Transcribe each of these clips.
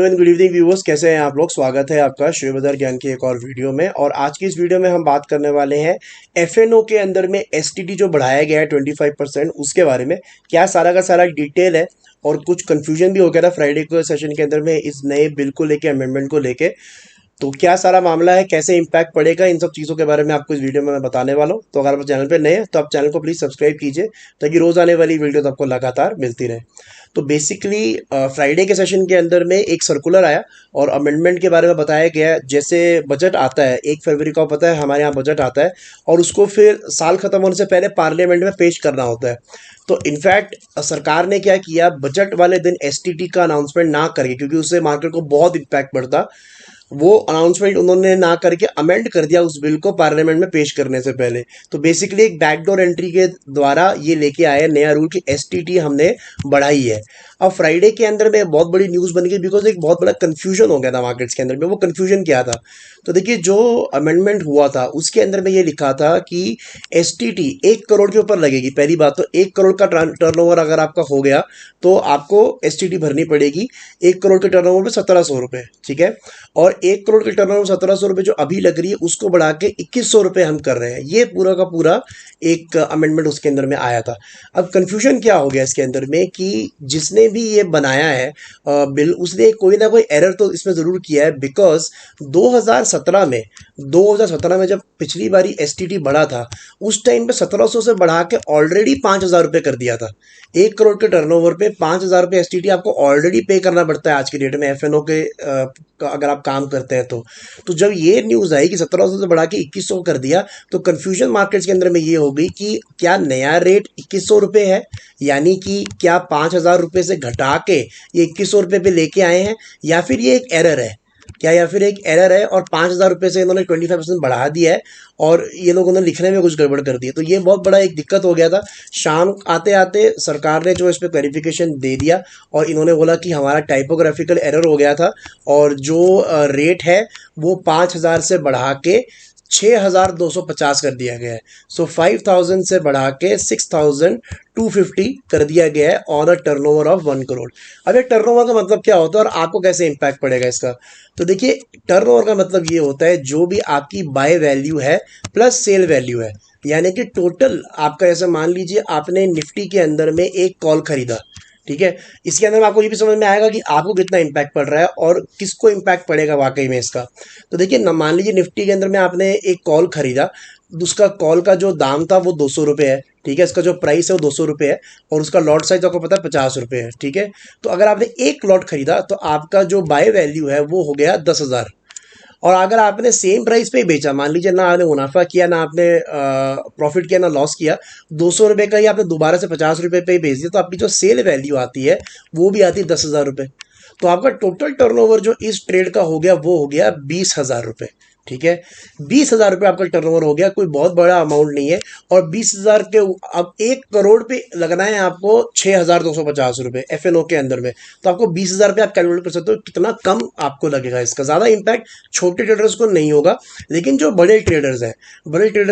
Hello and good evening viewers, कैसे हैं आप लोग। स्वागत है आपका शेयर बाजार ज्ञान की एक और वीडियो में। और आज की इस वीडियो में हम बात करने वाले हैं एफएनओ के अंदर में एसटीटी जो बढ़ाया गया है 25%, उसके बारे में क्या सारा का सारा डिटेल है। और कुछ कंफ्यूजन भी हो गया था फ्राइडे को सेशन के अंदर में इस नए बिल को लेके, अमेंडमेंट को लेके। तो क्या सारा मामला है, कैसे इंपैक्ट पड़ेगा, इन सब चीज़ों के बारे में आपको इस वीडियो में मैं बताने वाला हूँ। तो अगर आप चैनल पे नए हैं तो आप चैनल को प्लीज़ सब्सक्राइब कीजिए, ताकि रोज़ आने वाली वीडियोस आपको लगातार मिलती रहे। तो बेसिकली फ्राइडे के सेशन के अंदर में एक सर्कुलर आया और अमेंडमेंट के बारे में बताया गया। जैसे बजट आता है 1 फरवरी को, पता है हमारे यहाँ बजट आता है और उसको फिर साल खत्म होने से पहले पार्लियामेंट में पेश करना होता है। तो इनफैक्ट सरकार ने क्या किया, बजट वाले दिन एसटीटी का अनाउंसमेंट ना करके, क्योंकि उससे मार्केट को बहुत इम्पैक्ट पड़ता, वो अनाउंसमेंट उन्होंने ना करके अमेंड कर दिया उस बिल को पार्लियामेंट में पेश करने से पहले। तो बेसिकली एक बैकडोर एंट्री के द्वारा ये लेके आया नया रूल कि एसटीटी हमने बढ़ाई है। अब फ्राइडे के अंदर में बहुत बड़ी न्यूज़ बन गई, बिकॉज एक बहुत बड़ा कंफ्यूजन हो गया था मार्केट्स के अंदर में। वो कंफ्यूजन क्या था, तो देखिए जो अमेंडमेंट हुआ था उसके अंदर में ये लिखा था कि एसटीटी 1 करोड़ के ऊपर लगेगी। पहली बात तो 1 करोड़ का टर्नओवर अगर आपका हो गया तो आपको एसटीटी भरनी पड़ेगी 1 करोड़ के टर्नओवर पे 1700 रुपये, ठीक है। और 1 करोड़ के टर्नओवर 1700 रुपये जो अभी लग रही है उसको बढ़ा के 2100 रुपये हम कर रहे हैं। ये पूरा का पूरा एक अमेंडमेंट उसके अंदर में आया था। अब कंफ्यूजन क्या हो गया इसके अंदर में कि जिसने भी ये बनाया है बिल, उसने कोई ना कोई एरर तो इसमें ज़रूर किया है। बिकॉज 2017 में जब पिछली बारी एसटीटी बढ़ा था, उस टाइम पे 1700 से बढ़ा के ऑलरेडी 5000 रुपये कर दिया था। 1 करोड़ के टर्नओवर पे 5000 रुपये एसटीटी आपको ऑलरेडी पे करना पड़ता है आज की डेट में एफएनओ के अगर आप काम करते हैं तो जब ये न्यूज़ आई कि 1700 से बढ़ा के 2100 कर दिया, तो कंफ्यूजन मार्केट्स के अंदर में ये हो गई कि क्या नया रेट 2100 रुपये है, यानी कि क्या 5000 रुपये से घटा के ये 2100 रुपये पे लेके आए हैं, या फिर ये एक एरर है। क्या या फिर एक एरर है और 5000 रुपये से इन्होंने 25% बढ़ा दिया है और ये लोगों ने लिखने में कुछ गड़बड़ कर दी है। तो ये बहुत बड़ा एक दिक्कत हो गया था। शाम आते आते सरकार ने जो इस पर क्लैरिफिकेशन दे दिया और इन्होंने बोला कि हमारा टाइपोग्राफिकल एरर हो गया था और जो रेट है वो 5000 से बढ़ा के 6250 कर दिया गया है। सो 5000 से बढ़ा के 6250 कर दिया गया है on a turnover of 1 crore. अब ये टर्नओवर का मतलब क्या होता है और आपको कैसे इंपैक्ट पड़ेगा इसका, तो देखिए टर्नओवर का मतलब ये होता है जो भी आपकी बाय वैल्यू है प्लस सेल वैल्यू है, यानी कि टोटल आपका, ऐसे मान लीजिए आपने निफ्टी के अंदर में एक कॉल खरीदा, ठीक है। इसके अंदर में आपको ये भी समझ में आएगा कि आपको कितना इम्पैक्ट पड़ रहा है और किसको इम्पैक्ट पड़ेगा वाकई में इसका। तो देखिए मान लीजिए निफ्टी के अंदर में आपने एक कॉल खरीदा, उसका कॉल का जो दाम था वो 200 रुपये है, ठीक है। इसका जो प्राइस है वो 200 रुपये है और उसका लॉट साइज आपको पता है 50 रुपये है, ठीक है। तो अगर आपने एक लॉट खरीदा तो आपका जो बाय वैल्यू है वो हो गया 10,000। और अगर आपने सेम प्राइस पे ही बेचा, मान लीजिए ना आपने मुनाफा किया ना आपने प्रॉफिट किया ना लॉस किया, 200 रुपये का ही आपने दोबारा से 50 रुपये पे ही बेच दिया, तो आपकी जो सेल वैल्यू आती है वो भी आती है 10,000 रुपये। तो आपका टोटल टर्नओवर जो इस ट्रेड का हो गया वो हो गया 20,000 रुपये, ठीक है। 20,000 रुपये आपका टर्नओवर हो गया, कोई बहुत बड़ा अमाउंट नहीं है। और 20,000 के अब 1 करोड़ पे लगना है आपको 6,250 रुपये एफएनओ के अंदर में। तो आपको 20,000 पे आप कैलकुलेट कर सकते हो कितना कम आपको लगेगा। इसका ज़्यादा इम्पैक्ट छोटे ट्रेडर्स को नहीं होगा, लेकिन जो बड़े ट्रेडर्स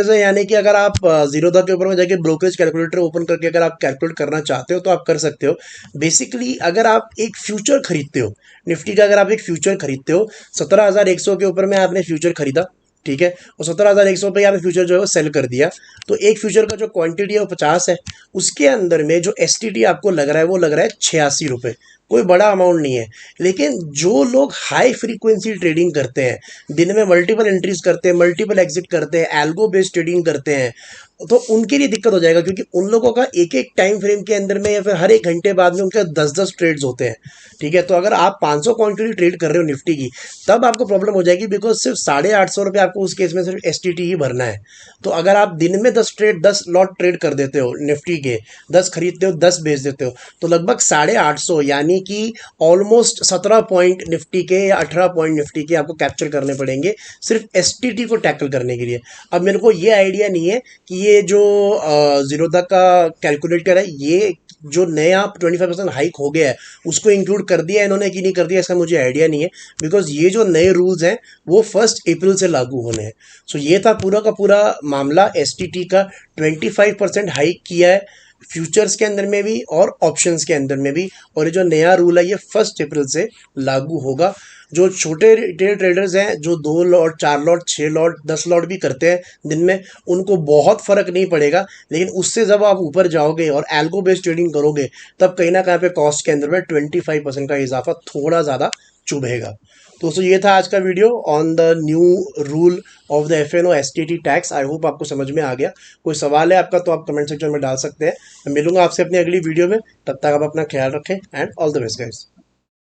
हैं यानी कि अगर आप जीरोधा के ऊपर में जाके ब्रोकरेज कैलकुलेटर ओपन करके अगर आप कैलकुलेट करना चाहते हो तो आप कर सकते हो। बेसिकली अगर आप एक फ्यूचर खरीदते हो निफ्टी का, अगर आप एक फ्यूचर खरीदते हो 17,100 के ऊपर में आपने फ्यूचर खरीदा, ठीक है, और 17,100 पे आपने फ्यूचर जो है वो सेल कर दिया, तो एक फ्यूचर का जो क्वांटिटी है वो 50 है। उसके अंदर में जो एसटीटी आपको लग रहा है वो लग रहा है 86 रुपये। कोई बड़ा अमाउंट नहीं है। लेकिन जो लोग हाई फ्रीक्वेंसी ट्रेडिंग करते हैं, दिन में मल्टीपल एंट्रीज करते हैं, मल्टीपल एग्जिट करते हैं, एल्गो बेस्ड ट्रेडिंग करते हैं, तो उनके लिए दिक्कत हो जाएगा, क्योंकि उन लोगों का एक एक टाइम फ्रेम के अंदर में या फिर हर 1 घंटे बाद में उनके 10-10 ट्रेड्स होते हैं, ठीक है। तो अगर आप 500 क्वांटिटी ट्रेड कर रहे हो निफ्टी की, तब आपको प्रॉब्लम हो जाएगी, बिकॉज सिर्फ 850 रुपये आपको उस केस में सिर्फ एसटीटी ही भरना है। तो अगर आप दिन में 10 लॉट ट्रेड कर देते हो निफ्टी के, 10 खरीदते हो 10 बेच देते हो, तो लगभग 850, यानी कि ऑलमोस्ट 17 पॉइंट निफ्टी के या 18 पॉइंट निफ्टी के आपको कैप्चर करने पड़ेंगे सिर्फ एसटीटी को टैकल करने के लिए। अब मेरे को ये आइडिया नहीं है कि ये जो जीरोधा का कैलकुलेटर है, ये जो नया 25% हाइक हो गया है उसको इंक्लूड कर दिया है इन्होंने कि नहीं कर दिया, इसका मुझे आइडिया नहीं है। बिकॉज ये जो नए रूल्स हैं वो 1 अप्रैल से लागू होने हैं। सो ये था पूरा का पूरा मामला। एसटीटी का 25% हाइक किया है फ्यूचर्स के अंदर में भी और ऑप्शंस के अंदर में भी। और ये जो नया रूल है ये 1 अप्रैल से लागू होगा। जो छोटे रिटेल ट्रेडर्स हैं, जो 2 लॉट 4 लॉट 6 लॉट 10 लॉट भी करते हैं दिन में, उनको बहुत फर्क नहीं पड़ेगा। लेकिन उससे जब आप ऊपर जाओगे और एल्गो बेस्ड ट्रेडिंग करोगे, तब कहीं ना कहीं पे कॉस्ट के अंदर में 25% का इजाफा थोड़ा ज़्यादा चुभेगा। तो दोस्तों ये था आज का video on the new rule of the FNO STT tax. I hope आपको समझ में आ गया। कोई सवाल है आपका तो आप कमेंट सेक्शन में डाल सकते हैं। मैं मिलूंगा आपसे अपनी अगली वीडियो में। तब तक आप अपना ख्याल रखें and all the best guys.